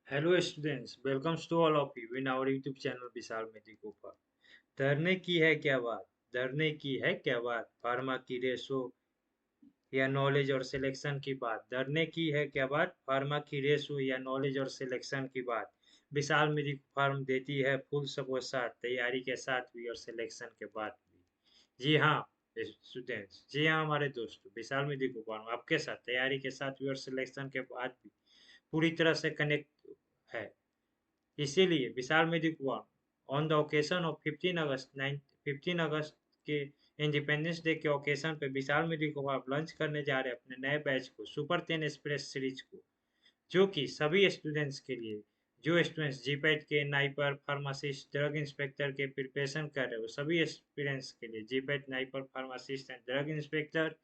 Hello students, welcomes to all of you in our YouTube channel विशाल मेदी गोपाल। धरने की है क्या बात, धरने की है क्या बात, फार्मा की रेस हो या नॉलेज और सिलेक्शन की बात, धरने की है क्या बात, फार्मा की रेस हो या नॉलेज और सिलेक्शन की बात। विशाल मेदी फार्म देती है फुल सपोर्ट साथ, तैयारी के साथ भी और सिलेक्शन के बाद भी। जी हाँ स्टूडेंट्स, जी हाँ हमारे दोस्तों, विशाल मेदी गोपाल आपके साथ तैयारी के साथ भी और सिलेक्शन के बाद भी पूरी तरह से कनेक्ट है। इसीलिए विशाल मेडिकुआ ऑन द ओकेशन ऑफ 15 अगस्त के इंडिपेंडेंस डे के ओकेशन पे विशाल मेडिकुआ लॉन्च करने जा रहे हैं अपने नए बैच को, सुपर 10 एक्सप्रेस सीरीज को, जो कि सभी स्टूडेंट्स के लिए, जो स्टूडेंट्स जीपैट के नाइपर फार्मासिस्ट ड्रग इंस्पेक्टर के प्रिपरेशन कर रहे हो, सभी एक्सपीरियंस के लिए GPAT NIPER pharmacist and drug inspector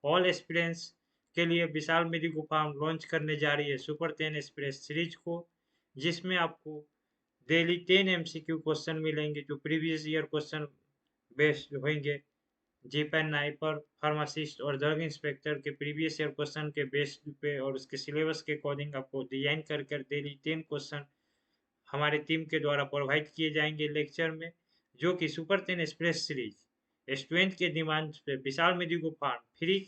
all experience के लिए विशाल मेडिको फार्म लॉन्च करने जा रही है सुपर 10 एक्सप्रेस सीरीज को, जिसमें आपको डेली 10 एमसीक्यू क्वेश्चन मिलेंगे जो प्रीवियस ईयर क्वेश्चन बेस्ड होंगे। जीपैन नाइपर फार्मासिस्ट और ड्रग इंस्पेक्टर के प्रीवियस ईयर क्वेश्चन के बेस पे और उसके सिलेबस के अकॉर्डिंग आपको डिजाइन कर कर डेली 10 क्वेश्चन हमारे टीम के द्वारा प्रोवाइड किए जाएंगे लेक्चर में, जो कि सुपर 10 एक्सप्रेस सीरीज स्टूडेंट के डिमांड पे विशाल मेडिको फार्म फ्री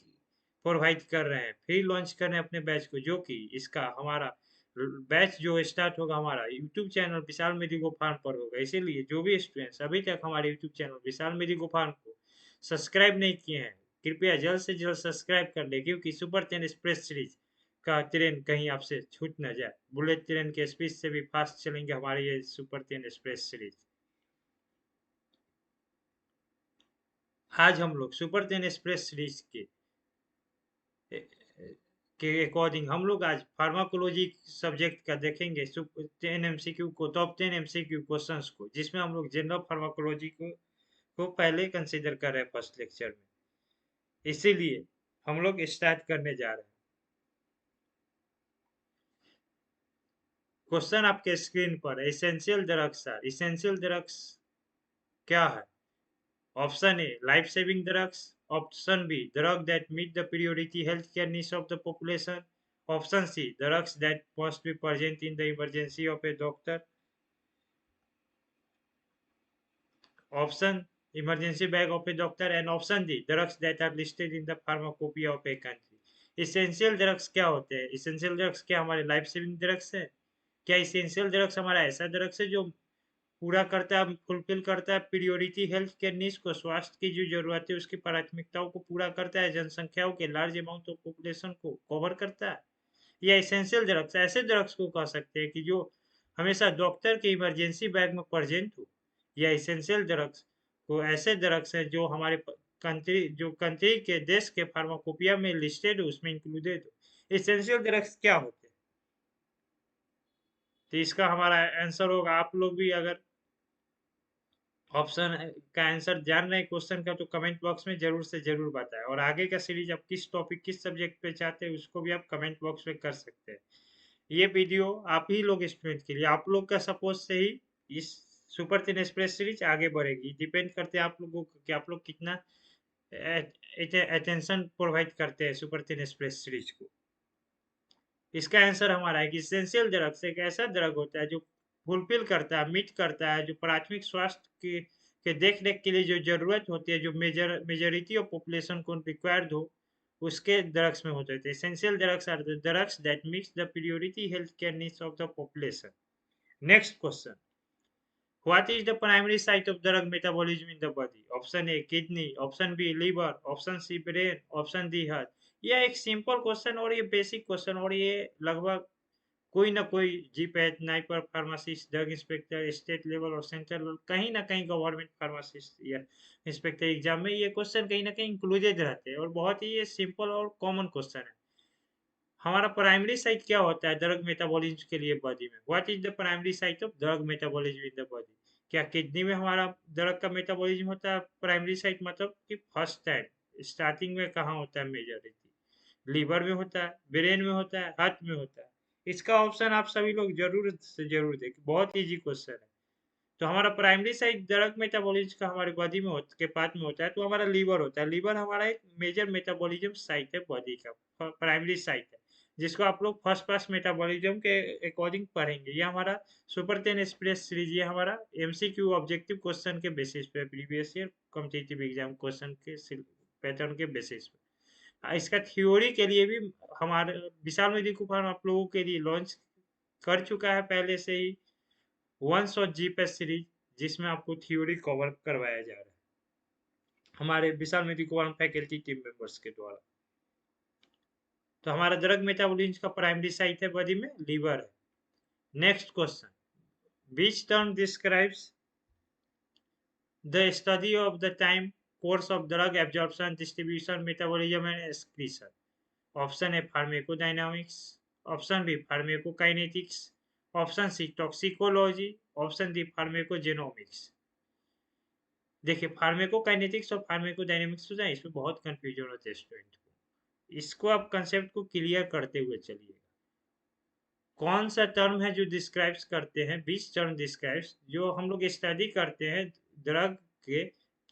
प्रोवाइड कर रहे हैं, फ्री लॉन्च कर रहे हैं अपने बैच को, जो कि इसका हमारा बैच जो स्टार्ट होगा हमारा यूट्यूब चैनल विशाल मेडिको फार्म पर होगा। इसीलिए जो भी स्टूडेंट्स अभी तक हमारे यूट्यूब चैनल विशाल मेडिको फार्म को सब्सक्राइब नहीं किए हैं, कृपया जल्द से जल्द सब्सक्राइब कर ले, क्योंकि सुपर 10 एक्सप्रेस सीरीज का ट्रेन कहीं आपसे छूट न जाए। बुलेट ट्रेन के स्पीड से भी फास्ट चलेंगे हमारे ये सुपर 10 एक्सप्रेस सीरीज। आज हम लोग सुपर 10 एक्सप्रेस सीरीज के अकॉर्डिंग हम लोग आज फार्माकोलॉजी सब्जेक्ट का देखेंगे 10 एमसीक्यू को, टॉप 10 एमसीक्यू क्वेश्चंस को, जिसमें हम लोग जनरल फार्माकोलॉजी को पहले कंसीडर कर रहे हैं फर्स्ट लेक्चर में। इसीलिए हम लोग स्टार्ट करने जा रहे हैं। क्वेश्चन आपके स्क्रीन पर, essential drugs are, essential drugs क्या है? Option A life saving drugs, option B drug that meet the priority health care needs of the population, option C drugs that must be present in the emergency of a doctor, option emergency bag of a doctor, and option D drugs that are listed in the pharmacopoeia of a country। Essential drugs क्या होते हैं? Essential drugs क्या हमारे life saving drugs है? क्या essential drugs हमारा ऐसा drugs है जो पूरा करता है, फुलफिल करता है प्रियोरिटी हेल्थ केयर नीड्स को, स्वास्थ्य की जो जरूरत है उसकी प्राथमिकताओं को पूरा करता है, जनसंख्याओं के लार्ज अमाउंट ऑफ पॉपुलेशन को कवर करता है? या इसेंशियल ड्रग्स ऐसे ड्रग्स को कह सकते हैं कि जो हमेशा डॉक्टर के इमरजेंसी बैग में प्रेजेंट हो, या इसेंशियल ड्रग्स को ऐसे ड्रग्स हैं जो हमारे कंट्री के देश के फार्माकोपिया में लिस्टेड हो, उसमें इंक्लूडेड हो। इसेंशियल ड्रग्स क्या होते हैं? तो इसका हमारा आंसर होगा, आप लोग भी अगर ऑप्शन का आंसर जान रहे हैं क्वेश्चन का तो कमेंट बॉक्स में जरूर से जरूर बताएं, और आगे का सीरीज आप किस टॉपिक किस सब्जेक्ट पे चाहते हैं उसको भी आप कमेंट बॉक्स में कर सकते हैं। ये वीडियो आप ही लोग स्टूडेंट के लिए, आप लोग का सपोर्ट से ही इस सुपर 10 एक्सप्रेस सीरीज आगे बढ़ेगी। डिपेंड करते हैं आप लोगों को कि आप लोग कितना अटेंशन प्रोवाइड करते हैं सुपर 10 एक्सप्रेस सीरीज को। इसका आंसर हमारा है कि इसेंशियल ड्रग्स एक ऐसा ड्रग होता है जो फुलफिल करता है, मीट करता है, जो प्राथमिक स्वास्थ्य के देख रेख के लिए जो जरूरत होती है, जो मेजोरिटी ऑफ पॉपुलेशन को रिक्वायर्ड हो, उसके ड्रग्स में होते थे। Essential drugs are the drugs that meets the priority health care needs of the population. Next question, what is the primary site of drug metabolism in the body? Option A kidney, option B liver, option C brain, option D heart. यह एक simple question और ये basic question, और ये लगभग कोई ना कोई GPAT NIPER pharmacist drug inspector state level और सेंट्रल लेवल, कहीं ना कहीं गवर्नमेंट फार्मासिस्ट या इंस्पेक्टर एग्जाम में ये क्वेश्चन कहीं ना कहीं इंक्लूडेड रहते हैं, और बहुत ही ये सिंपल और कॉमन क्वेश्चन है। हमारा प्राइमरी साइट क्या होता है ड्रग मेटाबॉलिज्म के लिए बॉडी में? What is the primary site of drug metabolism in the body? क्या किडनी में हमारा ड्रग का मेटाबॉलिज्म होता है प्राइमरी साइट, मतलब कि फर्स्ट टाइम स्टार्टिंग में कहाँ होता है मेजॉरिटी? लीवर में होता है, ब्रेन में होता है, हार्ट में होता है? इसका ऑप्शन आप सभी लोग जरूर से जरूर देखें, बहुत इजी क्वेश्चन है। तो हमारा प्राइमरी साइट ड्रग मेटाबॉलिज्म का हमारे बॉडी में के पार्ट में होता है, तो हमारा लीवर होता है। लीवर हमारा एक मेजर मेटाबॉलिज्म साइट है बॉडी का, प्राइमरी साइट है। जिसको आप लोग फर्स्ट पास मेटाबॉलिज्म के अकॉर्डिंग पढ़ेंगे। ये हमारा सुपर 10 एक्सप्रेस सीरीज, ये हमारा एमसीक्यू ऑब्जेक्टिव क्वेश्चन के बेसिस पे, previous year competitive exam question के पैटर्न के बेसिस पे। इसका थ्योरी के लिए भी हमारे विशाल मेडिको आप लोगों के लिए लॉन्च कर चुका है पहले से ही वन शॉट जीपीएस सीरीज, जिसमें आपको थ्योरी कवर करवाया जा रहा है हमारे विशाल मेडिको फैकल्टी टीम मेंबर्स के द्वारा। तो हमारा ड्रग मेटाबॉलिज्म का प्राइमरी साइट है बॉडी में लीवर है। Next question, which term describes the study of the time course of drug absorption, distribution, metabolism and excretion? Option A pharmacodynamics, option B pharmacokinetics, option C toxicology, option D pharmacogenomics. देखिए pharmacokinetics और pharmacodynamics जो है इसमें बहुत confusion होता है student को, इसको आप कंसेप्ट को क्लियर करते हुए चलिए। कौन सा टर्म है जो डिस्क्राइब्स करते हैं, बीच टर्म डिस्क्राइब्स जो हम लोग स्टडी करते हैं ड्रग के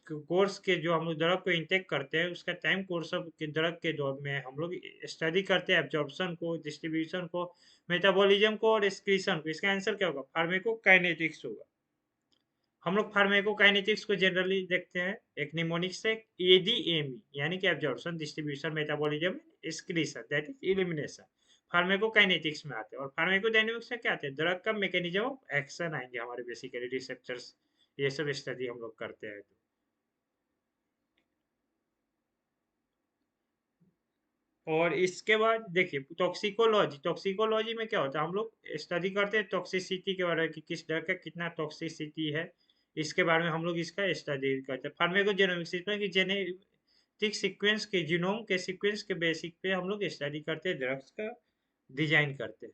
कोर्स के, जो हम लोग ड्रग को इंटेक करते हैं उसका टाइम कोर्स ऑफ के ड्रग के दौर में हम लोग स्टडी करते हैं एब्जॉर्प्शन को, डिस्ट्रीब्यूशन को, मेटाबॉलिज्म को और एक्सक्रीशन को। इसका आंसर क्या होगा? फार्मेकोकाइनेटिक्स होगा। हम लोग फार्मेकोकाइनेटिक्स को जनरली देखते हैं एक निमोनिक से एडीएमई, यानी कि absorption, distribution, metabolism, excretion, that is elimination, pharmacokinetics में आते हैं। और फार्मेकोडायनामिक्स में क्या आते हैं? ड्रग का मैकेनिज्म ऑफ एक्शन आएंगे हमारे, बेसिकली रिसेप्टर्स, ये सब स्टडी हम लोग करते हैं। और इसके बाद देखिए टॉक्सिकोलॉजी, टॉक्सिकोलॉजी में क्या होता है? हम लोग स्टडी करते हैं टॉक्सिसिटी के बारे में कि किस ड्रग का कितना टॉक्सिसिटी है, इसके बारे में हम लोग इसका स्टडी करते हैं। फार्मेकोजेनोमिक्स इसमें कि जेनेटिक सीक्वेंस के, जीनोम के सीक्वेंस के बेसिक पे हम लोग स्टडी करते हैं, ड्रग्स का डिजाइन करते हैं।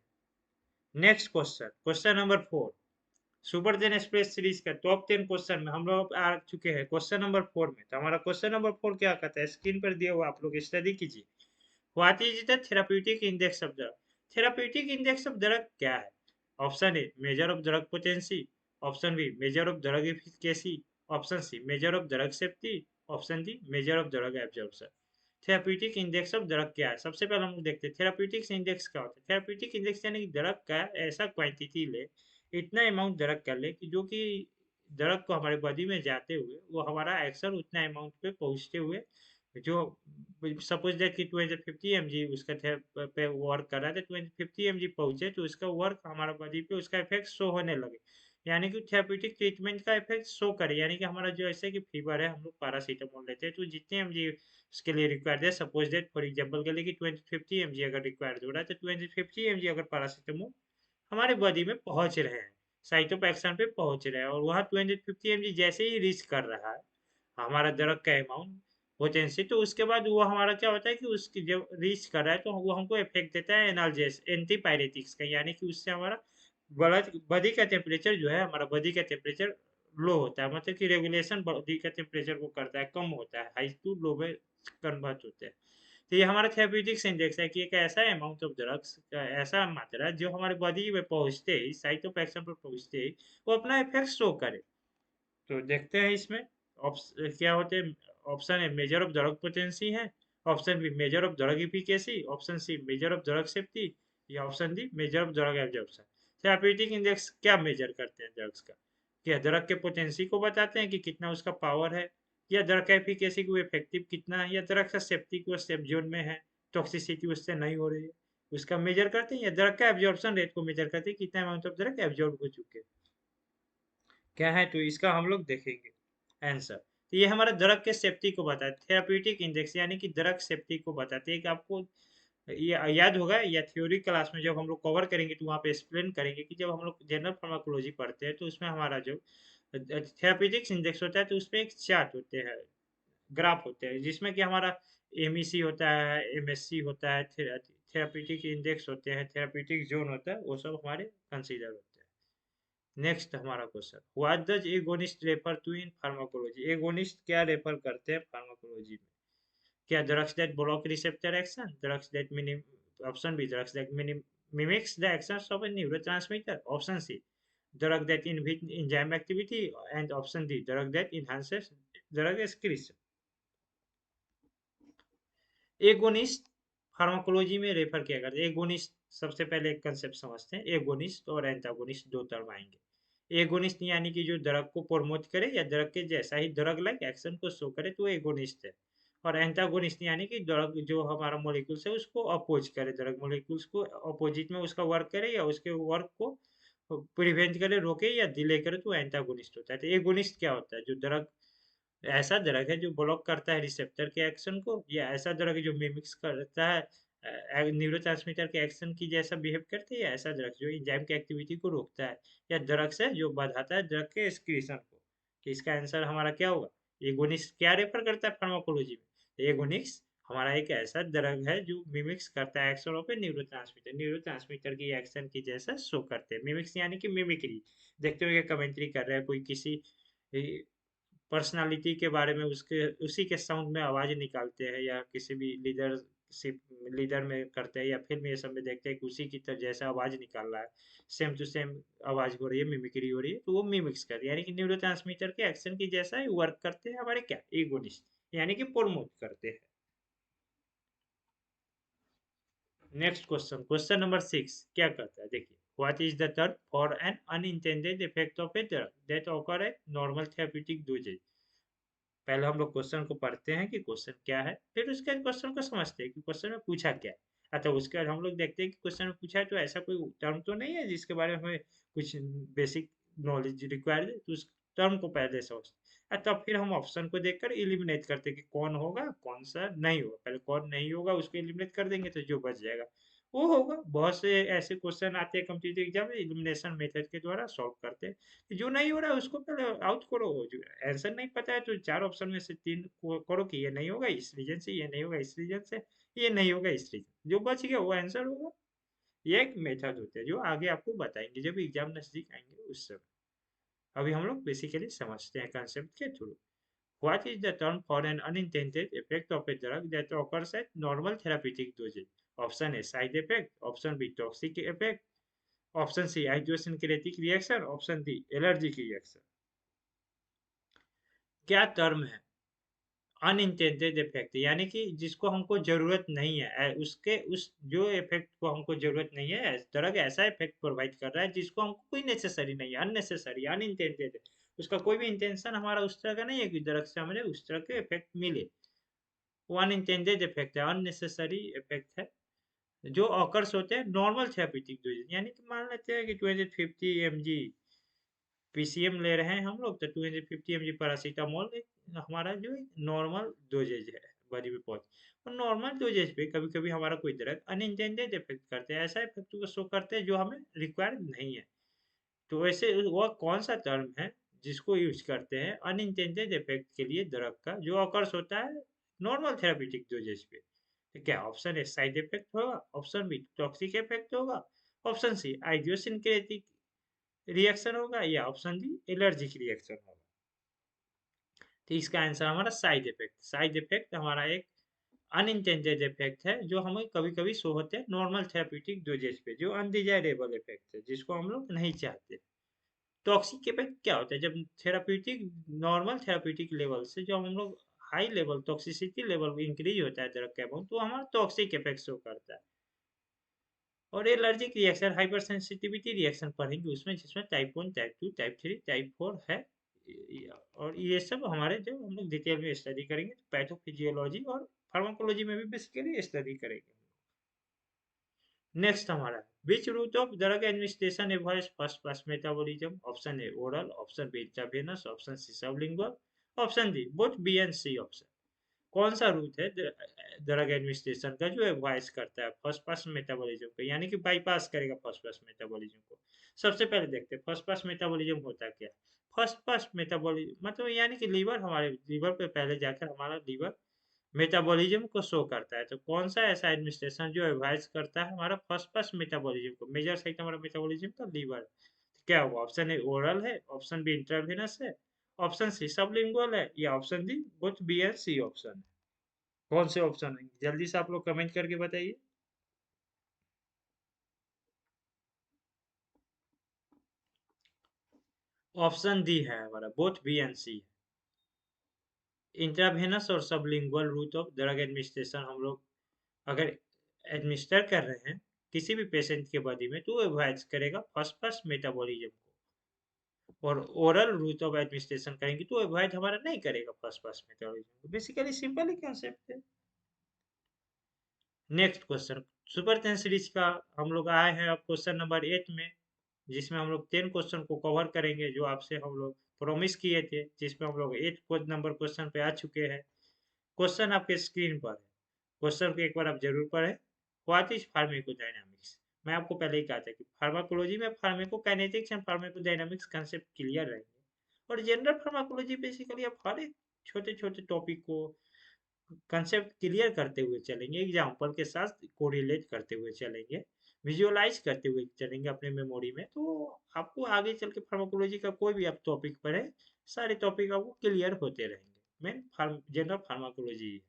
Next question, question number 4, super 10 express series का टॉप 10 क्वेश्चन में हम लोग आ चुके हैं क्वेश्चन नंबर 4 में। तो हमारा क्वेश्चन नंबर 4 क्या कहता है, स्क्रीन पर दिया हुआ आप लोग स्टडी कीजिए। What is the therapeutic index of drug? Therapeutic index of drug क्या है? Option A measure of drug potency, option B measure of drug efficacy, option C measure of drug safety, option D measure of drug absorption. Therapeutic index of drug क्या है? सबसे पहले हम लोग देखते हैं थेराप्यूटिक इंडेक्स क्या होता है। थेराप्यूटिक इंडेक्स यानी कि ड्रग का ऐसा क्वांटिटी ले, इतना अमाउंट ड्रग कर ले कि जो कि ड्रग को हमारे बॉडी में जाते हुए वो हमारा एक्शन उतना अमाउंट पे पहुंचते हुए, जो सपोज दैट कि 250 mg उसका पे वर्क कर रहा है, तो 250 mg पहुंचे तो उसका वर्क हमारा बॉडी पे उसका इफेक्ट शो होने लगे, यानी कि थेराप्यूटिक ट्रीटमेंट का इफेक्ट शो करे। यानी कि हमारा जो ऐसे कि फीवर है, हम लोग पैरासीटामोल लेते हैं तो जितने mg उसके लिए रिक्वायर्ड है, सपोज दैट फॉर एग्जांपल के लिए कि 250 mg अगर रिक्वायर्ड हो रहा है तो 250 mg अगर पैरासीटामोल हमारे बॉडी में पहुंच रहे हैं, साइट ऑफ एक्शन पे पहुंच रहे हैं, और वहाँ 250 mg जैसे ही रीच कर रहा है हमारा ड्रग का अमाउंट पोटेंसी, तो उसके बाद वो हमारा क्या होता है कि उसकी जब रीच कर रहा है तो वो हमको इफेक्ट देता है एनाल्जेस, एंटीपायरेटिक्स का, यानी कि उससे हमारा ब्लड बॉडी का टेम्परेचर जो है, हमारा बॉडी का टेम्परेचर लो होता है, मतलब कि रेगुलेशन बॉडी का टेम्परेचर को करता है, कम होता है, हाई टू लो में कन्वर्ट होता है। तो ये हमारा थेरेप्यूटिक्स इंडेक्स है कि एक ऐसा अमाउंट ऑफ ड्रग्स का ऐसा मात्रा जो हमारे बॉडी में पहुंचते ही, साइट ऑफ एक्शन पर पहुंचते ही वो अपना इफेक्ट शो करे। तो देखते हैं इसमें क्या होते हैं। Option A measure of drug potency है, option B measure of drug efficacy, option C measure of drug safety, या option D measure of drug absorption. Therapeutic index क्या मेजर करते हैं ड्रग्स का? क्या ड्रग के पोटेंसी को बताते हैं कि कितना उसका पावर है, या ड्रग का एफिकेसी को इफेक्टिव कितना है, या ड्रग का सेफ्टी को सेफ जोन में है, टॉक्सिसिटी उससे नहीं हो रही है, उसका मेजर करते हैं, या ड्रग का एब्जॉर्प्शन रेट को मेजर करते हैं, कितना अमाउंट ऑफ ड्रग एब्जॉर्ब हो चुके हैं, क्या है? तो इसका हम लोग देखेंगे आंसर। तो ये हमारा ड्रग के सेफ्टी को बताता है, थेराप्यूटिक इंडेक्स यानी कि ड्रग सेफ्टी को बताते हैं। कि आपको ये याद होगा या थ्योरी क्लास में जब हम लोग कवर करेंगे तो वहाँ पे एक्सप्लेन करेंगे कि जब हम लोग जनरल फार्माकोलॉजी पढ़ते हैं तो उसमें हमारा जो थेराप्यूटिक्स इंडेक्स होता है तो उसमें एक चार्ट होते हैं, ग्राफ होते हैं, जिसमें कि हमारा एमईसी होता है, एमएससी होता है, थेराप्यूटिक इंडेक्स होते हैं, थेराप्यूटिक जोन होता है, वो सब हमारे कंसीडर होते हैं। नेक्स्ट हमारा question, what does agonist refer to in pharmacology? Agonist क्या रेफर करते हैं फार्माकोलॉजी में? क्या drugs that block receptor action, drugs that option B drugs that mimics the actions of a neurotransmitter, option C drug that inhibit enzyme activity, and option D drug that enhances drug excretion। Agonist pharmacology में refer किया करते हैं। Agonist सबसे पहले एक concept समझते हैं, agonist और एंटागोनिस्ट दो टर्म आएंगे। एगोनिस्ट यानी कि जो ड्रग को प्रमोट करे या ड्रग के जैसा ही ड्रग लाइक एक्शन को शो करे तो एगोनिस्ट है। और एंटागोनिस्ट यानी कि ड्रग जो हमारा मॉलिक्यूल्स है उसको अपोज करे, ड्रग मॉलिक्यूल्स को अपोजिट में उसका वर्क करे या उसके वर्क को प्रिवेंट करे, रोके या डिले करे तो एंटागोनिस्ट होता है। तो एगोनिस्ट क्या होता है? जो ड्रग ऐसा ड्रग है जो ब्लॉक करता है रिसेप्टर के एक्शन को, या ऐसा ड्रग जो मिमिक्स करता है न्यूरोट्रांसमीटर के एक्शन की जैसा बिहेव करते हैं, या ऐसा ड्रग जो एंजाइम की एक्टिविटी को रोकता है, या ड्रग्स है जो बढ़ाता है ड्रग के एक्सक्रीशन को। तो इसका आंसर हमारा क्या होगा? एगोनिस्ट क्या रेफर करता है फार्माकोलॉजी में? एगोनिस्ट हमारा एक ऐसा ड्रग है जो मिमिक्स करता है action of A neurotransmitter, neurotransmitter की एक्शन की जैसा शो करते हैं। मिमिक्स यानी कि मिमिक्री। देखते हुए कमेंट्री कर रहे हैं कोई किसी पर्सनालिटी के बारे में, उसके उसी के साउंड में आवाज निकालते हैं, या किसी भी लीडरशिप लीडर में करते हैं, या फिल्म ये सब में देखते हैं कि उसी की तरह जैसा आवाज निकाल रहा है, सेम टू सेम आवाज हो रही है, मिमिक्री हो रही है, तो वो मिमिक्स कर, यानी कि न्यूरोट्रांसमीटर के एक्शन की जैसा ही वर्क करते हैं हमारे क्या ईगोनिस्ट, यानी कि प्रमोट करते हैं। नेक्स्ट क्वेश्चन, क्वेश्चन नंबर 6 क्या कहता है? देखिए, what is the term for an unintended effect of a drug that occur at normal therapeutic dosages? पहले हम लोग क्वेश्चन को पढ़ते हैं कि क्वेश्चन क्या है, फिर उसके बाद क्वेश्चन को समझते हैं कि क्वेश्चन में पूछा क्या है। अच्छा, उसके बाद हम लोग देखते हैं कि क्वेश्चन में पूछा है तो ऐसा कोई टर्म तो नहीं है जिसके बारे में हमें कुछ बेसिक नॉलेज रिक्वायर्ड है, तो उस टर्म को पहले समझते हैं। तब फिर हम ऑप्शन को देखकर इलिमिनेट करते हैं कि कौन होगा कौन सा नहीं होगा। पहले कौन नहीं होगा उसको इलिमिनेट कर देंगे तो जो बच जाएगा वो होगा। बहुत से ऐसे क्वेश्चन आते हैं कम्पिटिटिव एग्जाम में, इलिमिनेशन मेथड के द्वारा सॉल्व करते हैं। जो नहीं हो रहा है उसको पहले आउट करो, जो आंसर नहीं पता है तो चार ऑप्शन में से तीन को करो कि ये नहीं होगा इस रीजन से, ये नहीं होगा इस रीजन से, ये नहीं होगा इस रीजन, जो बच गया वो आंसर होगा। ये एक मेथड होता है जो आगे आपको बताएंगे जब एग्जाम नजदीक आएंगे उस समय। अभी हम लोग बेसिकली समझते हैं कंसेप्ट के through. What is the term for an unintended effect of a drug that occurs at normal therapeutic dosage? Option A side effect, option B toxic effect, option C idiosyncratic reaction, option D allergic reaction. क्या term है? Unintended effect यानी कि जिसको हमको जरूरत नहीं है, उसके उस जो इफेक्ट को हमको जरूरत नहीं है, ड्रग ऐसा इफेक्ट प्रोवाइड कर रहा है जिसको हमको कोई नेसेसरी नहीं है, अननेसेसरी अनइंटेंडेड है। उसका कोई भी इंटेंशन हमारा उस तरह का नहीं है कि ड्रग से हमें उस तरह के इफेक्ट मिले। वो अनइंटेंडेड इफेक्ट है, अननेसेसरी इफेक्ट है, जो ऑकर्स होते हैं नॉर्मल थेरेप्यूटिक डोजेज। यानी कि मान लेते हैं कि 250 mg पीसीएम ले रहे हैं हम लोग, तो 250 mg पैरासीटामोल हमारा जो नॉर्मल डोजेज है बॉडी में पहुंच। और नॉर्मल डोजेज पे कभी कभी हमारा कोई ड्रग अनइंटेंडेड इफेक्ट करते हैं, ऐसा इफेक्ट को शो करते हैं जो हमें रिक्वायर्ड नहीं है। तो वैसे वह कौन सा टर्म है जिसको यूज करते हैं अनइंटेंडेड इफेक्ट के लिए ड्रग का, जो अकर्स होता है नॉर्मल थेरेप्यूटिक डोजेज पे? तो क्या ऑप्शन ए साइड इफेक्ट होगा, ऑप्शन बी टॉक्सिक इफेक्ट होगा, ऑप्शन सी आइडियोसिनक्रेटिक रिएक्शन होगा, या ऑप्शन डी एलर्जिक रिएक्शन होगा? तो इसका आंसर हमारा साइड इफेक्ट। साइड इफेक्ट हमारा एक अनइंटेंडेड इफेक्ट है जो हमें कभी कभी शो होते हैं नॉर्मल थेरेप्यूटिक डोजेज पे, जो अनडिजायरेबल इफेक्ट है जिसको हम लोग नहीं चाहते। टॉक्सिक इफेक्ट क्या होता है? जब थेराप्यूटिक नॉर्मल थेराप्यूटिक लेवल से जब हम लोग high level toxicity level increase होता है ड्रग का अमाउंट, तो हमारा टॉक्सिक इफेक्ट शो करता है। और allergic reaction hyper sensitivity reaction पढ़ेंगे उसमें, जिसमें टाइप 1 टाइप 2 टाइप 3 टाइप 4 है। और ये सब हमारे जब हम लोग डिटेल में स्टडी करेंगे तो पैथोफिजियोलॉजी और फार्माकोलॉजी में भी बेसिकली स्टडी करेंगे। नेक्स्ट हमारा which route of drug administration avoids first pass metabolism? Option A oral, option B intravenous, option C sublingual, option D both B and C option. कौन सा root है drug administration का जो advice करता है first pass metabolism को, यानी कि बाईपास करेगा फर्स्ट पास मेटाबॉलिज्म को? सबसे पहले देखते हैं फर्स्ट पास मेटाबॉलिज्म होता क्या। फर्स्ट पास मेटाबॉलिज्म मतलब यानी कि लीवर, हमारे लीवर पे पहले जाकर हमारा लीवर मेटाबॉलिज्म को शो करता है। तो कौन सा ऐसा एडमिनिस्ट्रेशन जो एडवाइस करता है हमारा फर्स्ट पास मेटाबॉलिज्म को? मेजर साइट हमारा मेटाबॉलिज्म का लीवर। क्या होगा? ऑप्शन ए ओरल है, ऑप्शन बी इंट्रावेनस है, ऑप्शन सी सबलिंगुअल है, या option D both B and C option है? कौन से ऑप्शन है? जल्दी से आप लोग कमेंट करके बताइए। ऑप्शन डी है हमारा both B and C. Intravenous और sublingual route of drug administration हम लोग अगर एडमिनिस्टर कर रहे हैं किसी भी पेशेंट के बॉडी में, तो वो अवॉइड करेगा फर्स्ट पास मेटाबॉलिज्म को, और ओरल रूट ऑफ एडमिनिस्ट्रेशन करेंगे तो अवॉइड हमारा नहीं करेगा फर्स्ट पास मेटाबॉलिज्म को। बेसिकली सिंपल ही कॉन्सेप्ट है। नेक्स्ट क्वेश्चन, सुपर 10 सीरीज का हम लोग आए हैं अब क्वेश्चन नंबर 8 में, जिसमें हम लोग 10 क्वेश्चन को कवर करेंगे जो आपसे हम लोग प्रॉमिस किए थे, जिसमें हम लोग 8 नंबर क्वेश्चन पे आ चुके हैं। क्वेश्चन आपके स्क्रीन पर है, क्वेश्चन को एक बार आप जरूर पढ़ें। What is pharmacodynamics? मैं आपको पहले ही कहा था कि फार्माकोलॉजी में pharmacokinetics and pharmacodynamics concept clear रहेंगे, और जनरल फार्माकोलॉजी बेसिकली आप हर एक छोटे छोटे टॉपिक को कंसेप्ट क्लियर करते हुए चलेंगे, एग्जाम्पल के साथ कोरिलेट करते हुए चलेंगे, विजुअलाइज करते हुए चलेंगे अपने मेमोरी में, तो आपको आगे चल के फार्माकोलॉजी का कोई भी आप टॉपिक पढ़े, सारे टॉपिक आपको क्लियर होते रहेंगे। Main general pharmacology.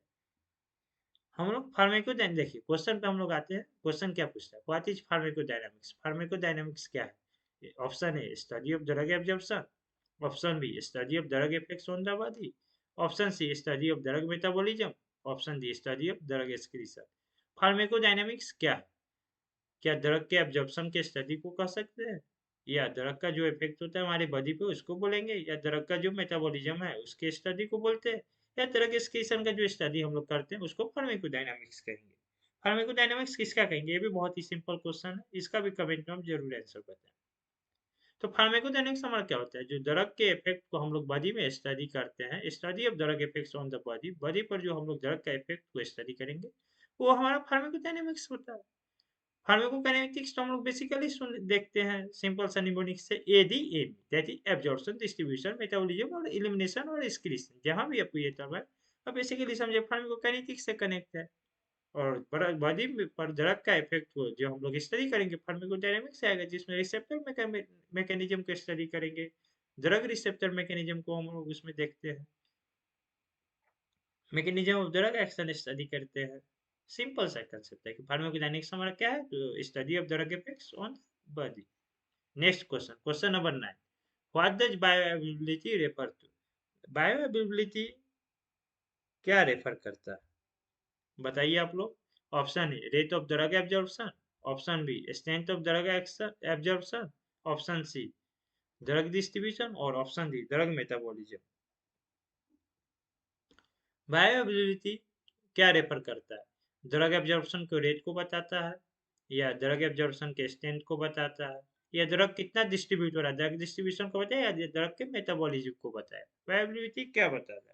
हम लोग फार्माकोडायनामिक्स, देखिए क्वेश्चन पे हम लोग आते हैं। क्वेश्चन क्या पूछता है? What is pharmacodynamics? फार्माकोडायनामिक्स क्या है? Option A study of drug absorption, option B study of drug effects on the body, option C study of drug metabolism, option D study of drug excretion. Pharmacodynamics क्या है? क्या drug के absorption के study को कह सकते हैं, या ड्रग का जो इफेक्ट होता है हमारी बॉडी पे उसको बोलेंगे, या ड्रग का जो मेटाबॉलिज्म है उसके स्टडी को बोलते हैं, या ड्रग एक्सक्रीशन का जो स्टडी हम लोग करते हैं उसको फार्माकोडायनामिक्स कहेंगे। फार्माकोडायनामिक्स किसका कहेंगे? ये भी बहुत ही सिंपल क्वेश्चन है, इसका भी कमेंट में हम जरूर आंसर बताएं। तो फार्माकोडायनामिक्स हमारा क्या होता है? जो ड्रग के इफेक्ट को हम लोग बॉडी में स्टडी करते हैं, study of drug effects on the body, body पर जो हम लोग ड्रग का इफेक्ट को स्टडी करेंगे, वो हमारा फार्माकोडायनामिक्स होता है। फार्माकोकाइनेटिक्स तो हम लोग बेसिकली सुन देखते हैं सिंपल सा निमोनिक से ADM, that is absorption, distribution, metabolism और एलिमिनेशन और एक्सक्रीशन। जहां भी आपको ये टर्म है, अब बेसिकली समझे फार्माकोकाइनेटिक्स से कनेक्ट है। और बॉडी पर ड्रग का इफेक्ट को जो हम लोग स्टडी करेंगे फार्माकोडायनामिक्स से आएगा, जिसमें रिसेप्टर मैकेनिज्म को स्टडी करेंगे, ड्रग रिसेप्टर मैकेनिज्म को हम लोग उसमें देखते हैं, mechanism of drug action study करते हैं। सिंपल सा कंसेप्ट है कि फार्माकोडायनामिक्स हमारा क्या है, तो study of drug effects on body. Next question, question number 9, what does bioavailability refer to? Bioavailability क्या रेफर करता है बताइए आप लोग। Option A rate of drug absorption, option B strength of drug absorption, option C drug distribution, और option D drug metabolism. Bioavailability क्या refer करता है? ड्रग एब्जॉर्प्शन के रेट को बताता है, या ड्रग एब्जॉर्प्शन के स्ट्रेंथ को बताता है, या ड्रग कितना डिस्ट्रीब्यूट हो रहा है, ड्रग डिस्ट्रीब्यूशन को बताया, या ड्रग के मेटाबॉलिज्म को बताया। बायोअवेलेबिलिटी क्या बताता है?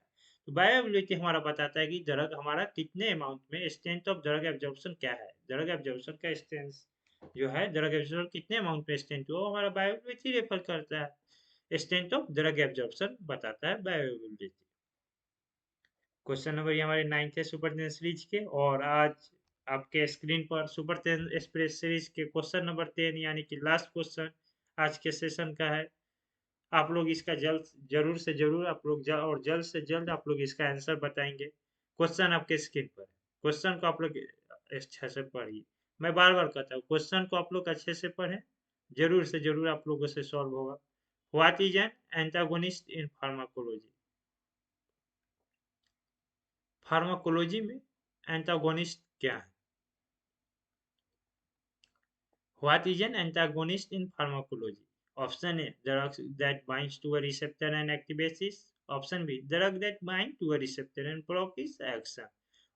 तो बायोअवेलेबिलिटी हमारा बताता है कि ड्रग हमारा कितने अमाउंट में, स्ट्रेंथ ऑफ ड्रग एब्जॉर्प्शन क्या है, ड्रग एब्जॉर्प्शन का स्ट्रेंथ जो है, ड्रग एब्जॉर्प्शन कितने अमाउंट में स्ट्रेंथ हो, हमारा बायोअवेलेबिलिटी रेफर करता है। स्ट्रेंथ ऑफ ड्रग एब्जॉर्प्शन बताता है बायोअवेलेबिलिटी। क्वेश्चन नंबर ये हमारे 9th है सुपर 10 सीरीज के, और आज आपके स्क्रीन पर सुपर 10 एक्सप्रेस सीरीज के क्वेश्चन नंबर 10 यानी कि लास्ट क्वेश्चन आज के सेशन का है। आप लोग इसका जल्द जरूर से जरूर आप लोग और जल्द से जल्द आप लोग इसका आंसर बताएंगे। क्वेश्चन आपके स्क्रीन पर है, क्वेश्चन को आप लोग अच्छे से पढ़िए। मैं बार बार कहता हूँ क्वेश्चन को आप लोग अच्छे से पढ़ें, जरूर से जरूर आप लोगों से सॉल्व होगा। What is an antagonist in pharmacology? Pharmacology में एंटागोनिस्ट क्या है? What is an antagonist in pharmacology? Option A, drugs that binds to a receptor and activates it. Option B, drug that bind to a receptor and block its action.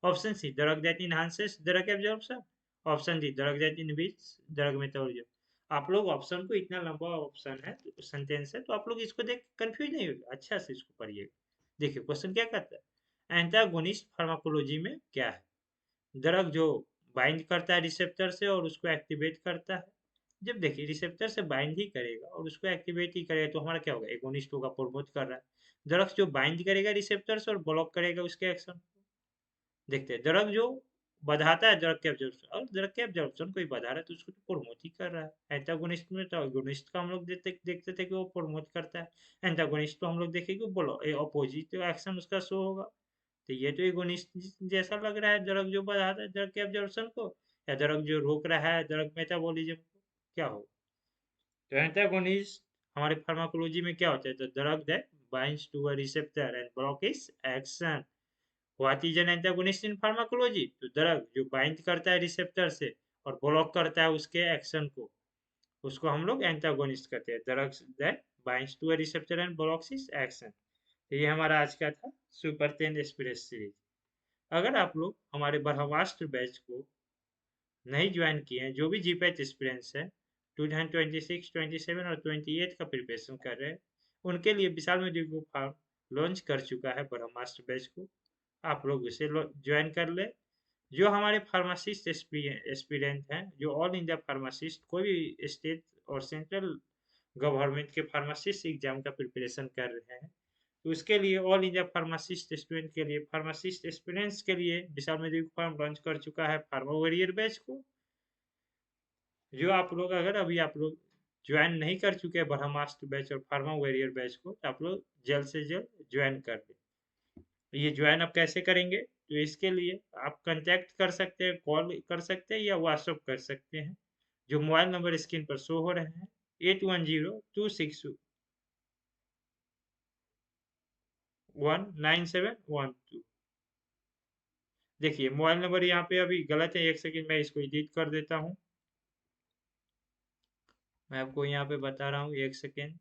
Option C, drug that enhances drug absorption. Option D, drug that inhibits drug metabolism. आप लोग option को, इतना लंबा option है, sentence है, तो आप लोग इसको देख कंफ्यूज नहीं होगा, अच्छा से इसको पढ़िएगा। देखिए क्वेश्चन क्या कहता है, एंटागोनिस्ट फार्माकोलॉजी में क्या है? ड्रग जो बाइंड करता है रिसेप्टर से और उसको एक्टिवेट करता है। जब देखिए रिसेप्टर से बाइंड ही करेगा और उसको एक्टिवेट ही करेगा तो हमारा क्या होगा, एगोनिस्ट होगा, प्रमोट कर रहा है। ड्रग्स जो बाइंड करेगा रिसेप्टर से और ब्लॉक करेगा उसके एक्शन। देखते हैं ड्रग जो बढ़ाता है ड्रग के एब्जॉर्प्शन, और ड्रग के एब्जॉर्प्शन को ही बढ़ा रहा है तो उसको तो प्रमोट ही कर रहा है। एंटागोनिस्ट में तो एगोनिस्ट का हम लोग देखते थे कि वो प्रमोट करता है, एंटागोनिस्ट तो हम लोग देखेंगे वो अपोजिट एक्शन उसका शो होगा। तो ये तो एगोनिस्ट जैसा लग रहा है, ड्रग जो बढ़ाता है ड्रग के एब्जॉर्प्शन को, या ड्रग जो रोक रहा है ड्रग मेटाबॉलिज्म को, क्या हो? तो एंटागोनिस्ट हमारे फार्माकोलॉजी में क्या होता है? तो drug that binds to a receptor and block its action. What is an antagonist in pharmacology? तो ड्रग जो बाइंड करता है रिसेप्टर से और ब्लॉक करता है उसके एक्शन को, उसको हम लोग एंटागोनिस्ट कहते हैं। Drugs that binds to a receptor and blocks its action. तो ये हमारा आज का था सुपर 10 एक्सप्रेस सीरीज। अगर आप लोग हमारे ब्रह्मास्त्र बैच को नहीं ज्वाइन किए हैं, जो भी जीपैच एक्सपीरियंस है 2026, 27 और 28 का प्रिपरेशन कर रहे हैं, उनके लिए विशाल मेडिको फार्म लॉन्च कर चुका है ब्रह्मास्त्र बैच को। आप लोग उसे ज्वाइन कर ले। जो हमारे फार्मासिस्ट एक्सपीरियंस हैं, जो ऑल इंडिया फार्मासिस्ट कोई भी स्टेट और सेंट्रल गवर्नमेंट के फार्मासिस्ट एग्जाम का प्रिपरेशन कर रहे हैं, तो उसके लिए ऑल इंडिया फार्मासिस्ट स्टूडेंट के लिए फार्मासिस्ट एक्सपीरियंस के लिए विशाल मेडिको फार्म लॉन्च कर चुका है फार्मा वॉरियर बैच को। जो आप लोग अगर अभी आप लोग ज्वाइन नहीं कर चुके हैं ब्रह्मास्त्र बैच और फार्मा वॉरियर बैच को, तो आप लोग जल्द से जल्द ज्वाइन कर लें। तो ये ज्वाइन आप कैसे करेंगे? तो इसके लिए आप कांटेक्ट कर सकते हैं, कॉल कर सकते हैं या व्हाट्सअप कर सकते हैं। जो मोबाइल नंबर स्क्रीन पर शो हो रहे हैं 8102619712। देखिए मोबाइल नंबर यहाँ पे अभी गलत है, एक सेकंड मैं इसको एडिट कर देता हूँ। मैं आपको यहाँ पे बता रहा हूँ, एक सेकेंड।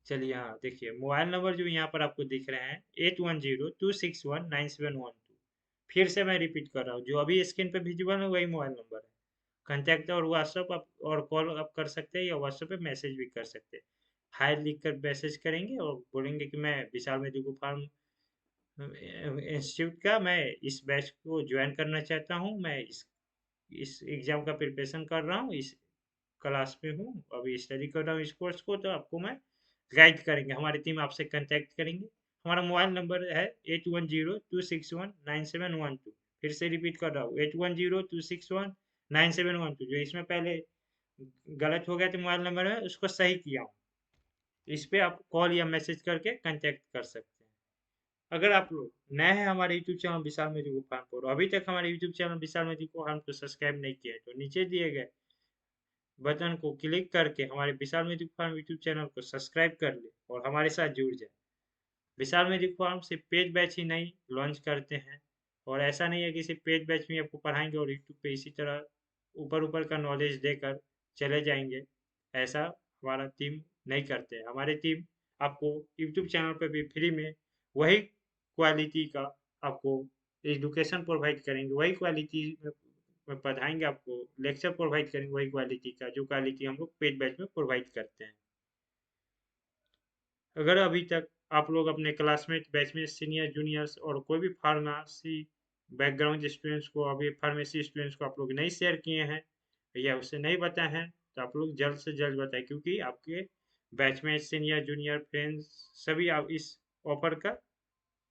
चलिए हाँ देखिए, मोबाइल नंबर जो यहाँ पर आपको दिख रहे हैं 8102619712। फिर से मैं रिपीट कर रहा हूँ, जो अभी स्क्रीन पे विजिबल है वही मोबाइल नंबर है। कांटेक्ट और व्हाट्सअप आप और कॉल आप कर सकते हैं या व्हाट्सएप पे मैसेज भी कर सकते हैं। हाय लिख कर मैसेज करेंगे और बोलेंगे कि मैं विशाल मेडिको फार्म इंस्टीट्यूट का मैं इस बैच को ज्वाइन करना चाहता हूँ। मैं इस एग्ज़ाम का प्रिपरेशन कर रहा हूँ, इस क्लास में हूँ, अभी स्टडी कर रहा हूँ इस कोर्स को, तो आपको मैं गाइड करेंगे, हमारी टीम आपसे कांटेक्ट करेंगे। हमारा मोबाइल नंबर है 8102619712। फिर से रिपीट कर रहा हूँ 8102619712। जो इसमें पहले गलत हो गया था मोबाइल नंबर में, उसको सही किया हूँ। इस पे आप कॉल या मैसेज करके कांटेक्ट कर सकते हैं। अगर आप लोग नए हैं हमारे यूट्यूब चैनल विशाल मेडिको फार्म पर, अभी तक हमारे यूट्यूब चैनल विशाल मेडिको फार्म को सब्सक्राइब नहीं किया है, तो नीचे दिए गए बटन को क्लिक करके हमारे विशाल मेडिको फार्म यूट्यूब चैनल को सब्सक्राइब कर ले और हमारे साथ जुड़ जाए। विशाल मेडिको फार्म सिर्फ पेज बैच ही नहीं लॉन्च करते हैं, और ऐसा नहीं है कि सिर्फ पेज बैच में आपको पढ़ाएंगे और यूट्यूब पे इसी तरह ऊपर ऊपर का नॉलेज देकर चले जाएंगे। ऐसा हमारा टीम नहीं करते। हमारी टीम आपको यूट्यूब चैनल पर भी फ्री में वही क्वालिटी का आपको एजुकेशन प्रोवाइड करेंगे, वही क्वालिटी में पढ़ाएंगे, आपको लेक्चर प्रोवाइड करेंगे वही क्वालिटी का जो क्वालिटी हम लोग पेड बैच में प्रोवाइड करते हैं। अगर अभी तक आप लोग अपने क्लासमेट बैचमेट सीनियर जूनियर्स और कोई भी फार्मेसी बैकग्राउंड स्टूडेंट्स को, अभी फार्मेसी स्टूडेंट्स को आप लोग नहीं शेयर किए हैं या उसे नहीं बताए हैं, तो आप लोग जल्द से जल्द बताएं, क्योंकि आपके बैचमेट सीनियर जूनियर फ्रेंड्स सभी आप इस ऑफर का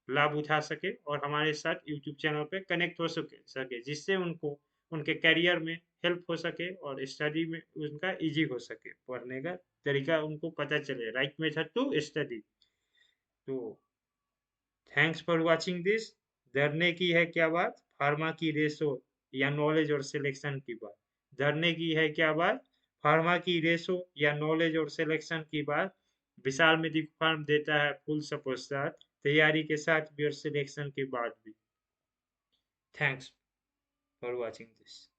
लाभ उठा सके और हमारे साथ यूट्यूब चैनल पे कनेक्ट हो सके, जिससे उनको उनके करियर में हेल्प हो सके और स्टडी में उनका इजी हो सके, पढ़ने का तरीका उनको पता चले, राइट मेथड टू स्टडी। तो थैंक्स फॉर वाचिंग दिस। डरने की है क्या बात, फार्मा की रेस हो या नॉलेज और सिलेक्शन की बात। डरने की है क्या बात, फार्मा की रेस हो या नॉलेज और सिलेक्शन की बात। विशाल मेडिको फार्म देता है फुल सपोर्ट साथ, तैयारी के साथ भी और सिलेक्शन के बाद भी। Thanks for watching this.